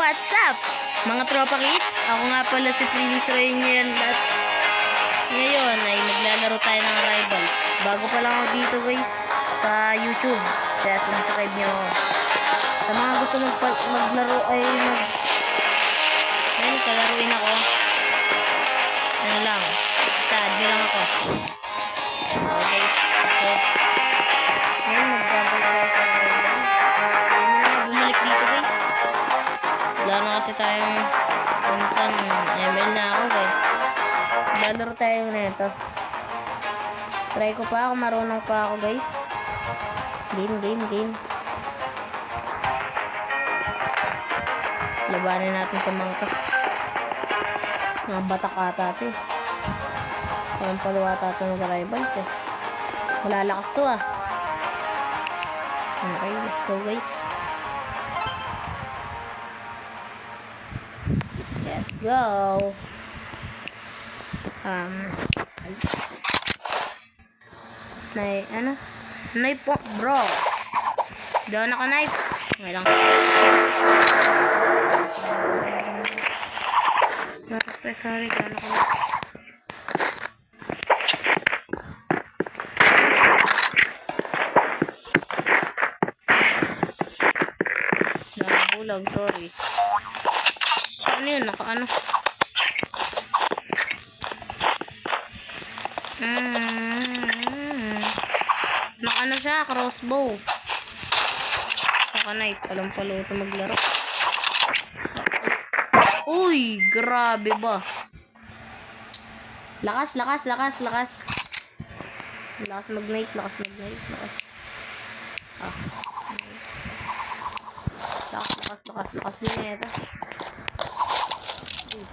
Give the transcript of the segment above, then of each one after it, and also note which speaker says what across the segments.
Speaker 1: what's up? Mga tropa kids, ako nga pala si Prince Rainiel at ngayon ay maglalaro tayo ng Rivals. Bago pa lang ako dito guys sa YouTube, kaya subscribe nyo ako. Sa mga gusto maglaro ay kalaruin ako. Ano lang, stad nyo lang ako. So guys, ngayon magbabay tayo sa Rivals. Bumalik dito guys. Wala na kasi tayong minsan ML na ako guys. Lalaro tayo na ito. Try ko pa ako, marunong pa ako guys. Game. Labanin natin sa mga batak ata ito eh. Parang paluwata ito ng Rivals eh. Malalakas to ah. Okay, let's go guys. Let's go. Knife po, bro. Doon ako knife. Okay lang. Sorry, doon ako knife. Bulag, sorry. Ano yun? Naka-ano? Naka-ano siya? Crossbow. Naka-knife. Palang-palo ito maglaro. Uy! Grabe ba? Lakas. Lakas mag-knife. Lakas din ito.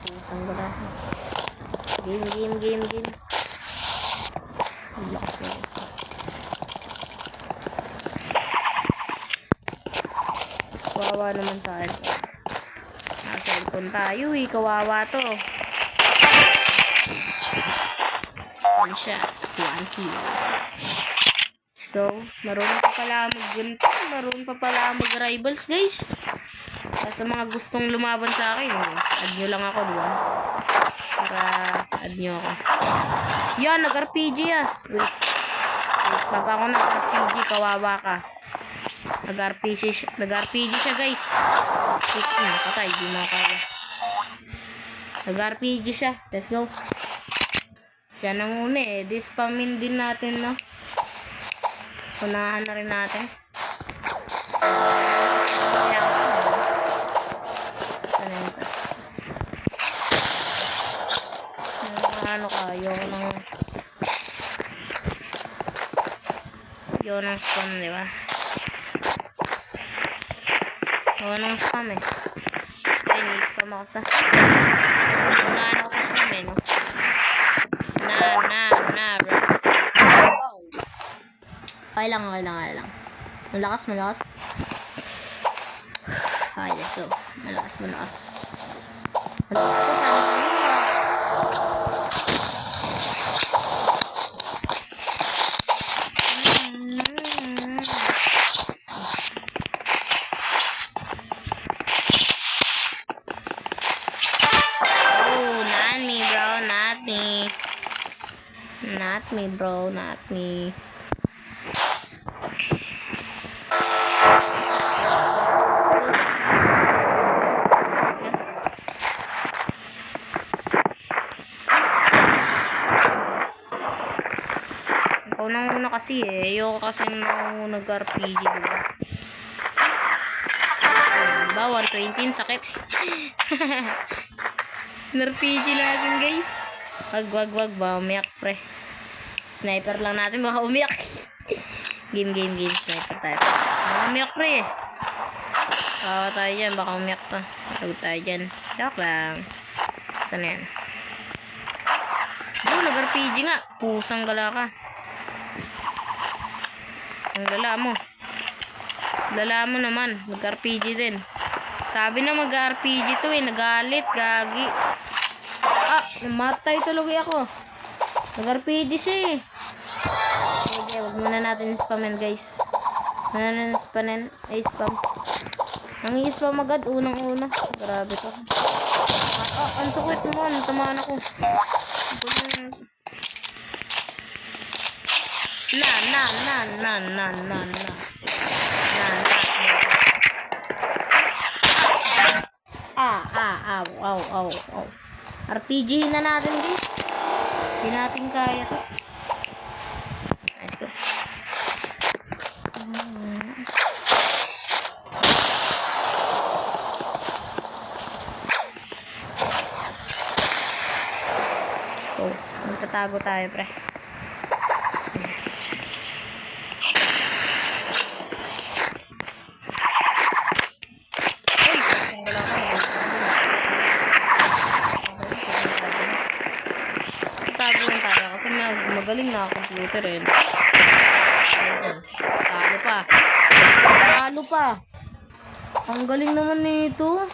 Speaker 1: Putang gala. Game. Lakas na ito. Kawawa naman sa akin. Cellphone tayo eh. Kawawa to. One shot. 1 kill. Let's go. Marunong pa pala mag-Rivals guys. Sa mga gustong lumaban sa akin, add nyo lang ako doon. Para add nyo ako. Yan, nag-RPG ah. Wait. Pag ako nag-RPG, kawawa ka. Nag-RPG siya guys. Wait, patay. Di mo kaya. Nag-RPG siya. Let's go. Siya nang una eh. Dispamin din natin, no? Unahan na rin natin. Ano ka, ayoko ng spam, di ba? Ayoko ng spam eh. Ay, ni-spam ako sa unahan ako sa spam eh, no? Okay lang. Malakas. Okay, let's go. Malakas. Malakas ko, not me. Ikaw nang una kasi eh. Ayoko kasi nang nag-RPG, diba? Diba? 120, sakit. N-RPG natin guys. Wag ba umiyak pre. Sniper lang natin, baka umiyak. Game, sniper tayo. Baka umiyak pre. Bawa tayo dyan, baka umiyak to. Matagod tayo dyan. Joke lang. Saan yan? Nag-RPG nga. Pusang gala ka. Ang lala mo. Lala mo naman. Nag-RPG din. Sabi na mag-RPG to eh. Nagalit, gagi. Namatay tuloy ako. Nag-RPG siya eh. Okay, wag muna natin spamin guys. Spam. Nangi-spam agad, unang-una. Grabe to. Ang sakit mo, tamaan ako. Na. Aw. RPG na natin, guys. Hindi natin kaya to. Let's go. Magtatago tayo, pre. Tago lang tayo kasi magaling na computer eh. Talo pa. Ang galing naman nito.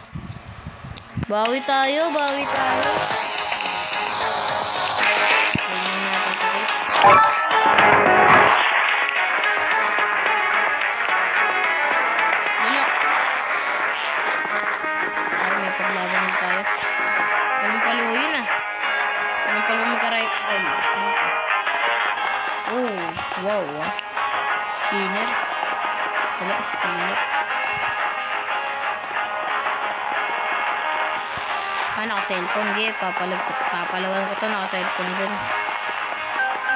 Speaker 1: Bawi tayo. Dala. Ay, may paglaban tayo. Anong palo yun ah? Anong palo mag-right? Oh, wow ah. Skinner. Wala, Skinner. Naka-cellphone, papalagan ko to, naka-cellphone din.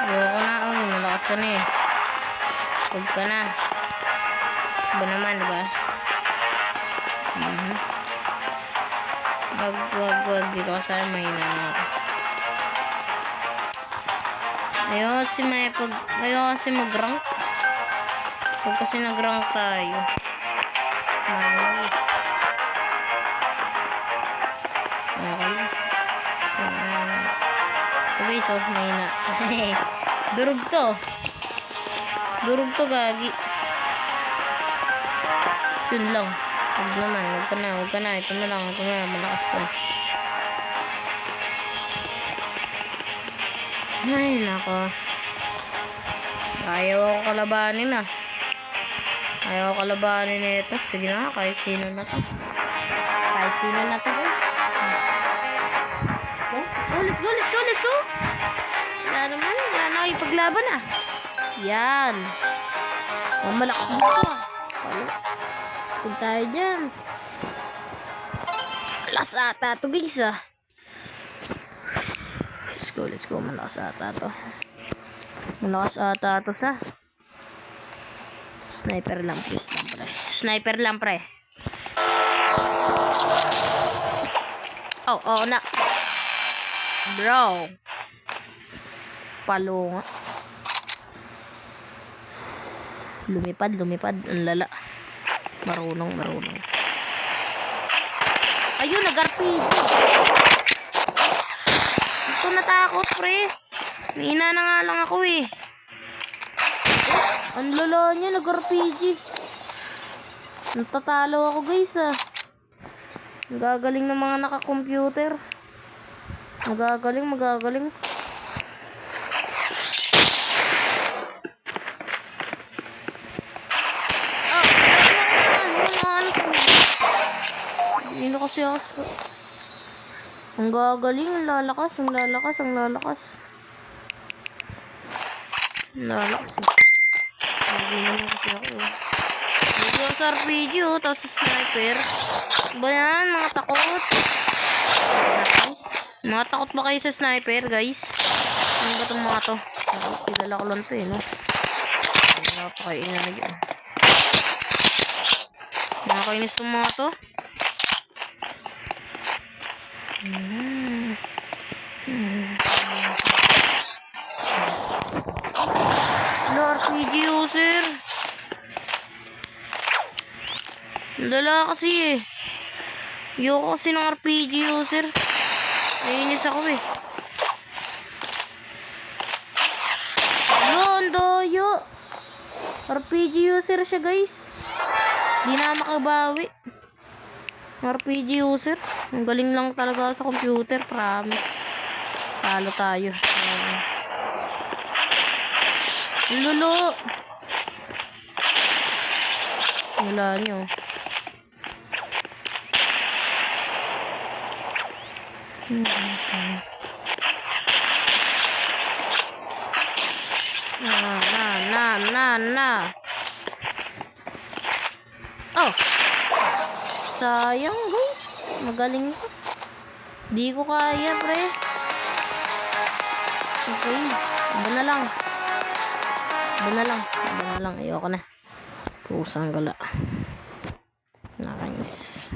Speaker 1: Ayoko na, malakas ka na eh. Huwag ka na. Iba naman, diba? Wag dito ka sa'yo, mahina na ako. Ayaw kasi mag-rank. Huwag kasi nag-rank tayo. Okay, so mahina. Durog to, gagi. Yun lang. Huwag naman, huwag ka na. Ito na lang, malakas to. Ay, nako. Ayaw ako kalabanin ah. Ayaw ako kalabanin na ito. Sige na, kahit sino na to, guys. Let's go. Wala na ipaglaban ah. Yan. Malakas mo ito ah. Tignan tayo dyan. Malakas ata ito, guys ah. Let's go. Malakas ata ito sa sniper lang, please lang, pre. Sniper lang, pre. Oh, na. Bro. Palo nga. Lumipad. Ang lala. Marunong. Ayun, nag-RPG. Ito natakot, pre. Mahina na nga lang ako eh. Ang lala niya, nag-RPG. Natatalo ako, guys ah. Ang gagaling ng mga naka-computer. Magagaling. Ano kasi ako. Ang gagaling, ang lalakas. Hindi naman kasi ako. Hindi ako sa RPG tapos sa sniper. Ba yan, mga takot? Mga takot ba kayo sa sniper, guys? Ano ba itong mga to? Kilala ko lang ito eh, no? Napakainin na dyan. Nakakainis itong mga to. RPG user. Dala kasi eh. Ayoko kasi ng RPG user. Naiinis ako eh. Ang doyo. RPG user siya, guys. Di na makabawi. RPG user. Ang galing lang talaga sa computer, promise. Talo tayo. Lulo. Wala nyo. Na. Oh. Sayang, guys. Magaling ko. Di ko kaya, pre. Okay. Iba na lang. Ayoko na. Pusang gala. Nakais.